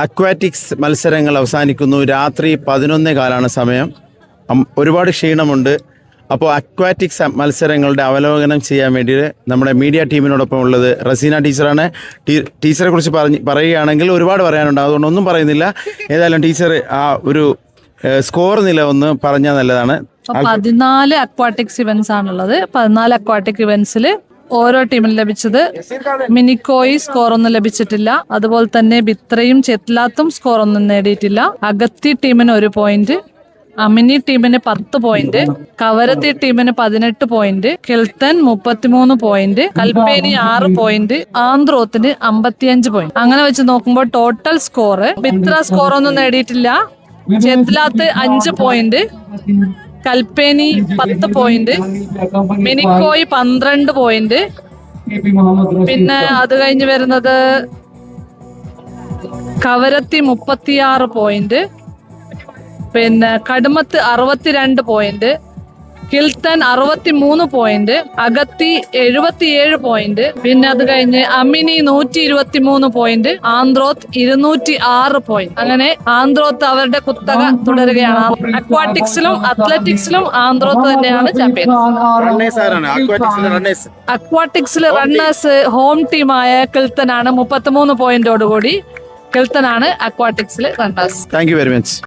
Aquatics മത്സരങ്ങൾ അവസാനിക്കുന്നു. രാത്രി 11:15 സമയം. ഒരുപാട് ക്ഷീണമുണ്ട്. അപ്പോൾ അക്വാറ്റിക്സ് മത്സരങ്ങളുടെ അവലോകനം ചെയ്യാൻ വേണ്ടി നമ്മുടെ മീഡിയ ടീമിനോടൊപ്പം ഉള്ളത് റസീന ടീച്ചറാണ്. ടീച്ചറെ കുറിച്ച് പറയുകയാണെങ്കിൽ ഒരുപാട് പറയാനുണ്ട്, അതുകൊണ്ട് ഒന്നും പറയുന്നില്ല. ഏതായാലും ടീച്ചർ ആ ഒരു സ്കോർ നില ഒന്ന് പറഞ്ഞാൽ നല്ലതാണ്. 14 അക്വാറ്റിക്സ് ഇവന്റ്സ് ആണുള്ളത്. 14 അക്വാറ്റിക് ഇവന്റ്സിൽ ഓരോ ടീമിന് ലഭിച്ചത് മിനിക്കോയി സ്കോർ ഒന്നും ലഭിച്ചിട്ടില്ല. അതുപോലെ തന്നെ ബിത്രയും ചെത്ലാത്തും സ്കോർ ഒന്നും നേടിയിട്ടില്ല. അഗത്തി ടീമിന് 1 പോയിന്റ്, അമിനി ടീമിന് 10 പോയിന്റ്, കവരത്തി ടീമിന് 18 point, Kiltan 33 point, Kalpeni 6 point, ആന്ത്രോത്തിന് 55 പോയിന്റ്. അങ്ങനെ വെച്ച് നോക്കുമ്പോൾ ടോട്ടൽ സ്കോർ ബിത്ര സ്കോർ ഒന്നും നേടിയിട്ടില്ല. Chetlat 5 point, Kalpeni 10 point, Minicoy 12 point, പിന്നെ അത് കഴിഞ്ഞ് വരുന്നത് കവരത്തി 36 പോയിന്റ്, പിന്നെ Kadmat 62 point, Kiltan 63 point, Agatti 77 point, പിന്നെ അത് കഴിഞ്ഞ് അമിനി 123 പോയിന്റ്, ആന്ത്രോത്ത് 206 പോയിന്റ്. അങ്ങനെ ആന്ത്രോത്ത് അവരുടെ കുത്തക തുടരുകയാണ്. അക്വാറ്റിക്സിലും അത്ലറ്റിക്സിലും ആന്ത്രോത്ത് തന്നെയാണ് ചാമ്പ്യൻ. അക്വാറ്റിക്സിൽ റണ്ണേഴ്സ് ഹോം ടീമായ കിൽത്തനാണ് 33 പോയിന്റോടുകൂടി. കിൽത്തനാണ് അക്വാറ്റിക്സിൽ runners. Thank you very much.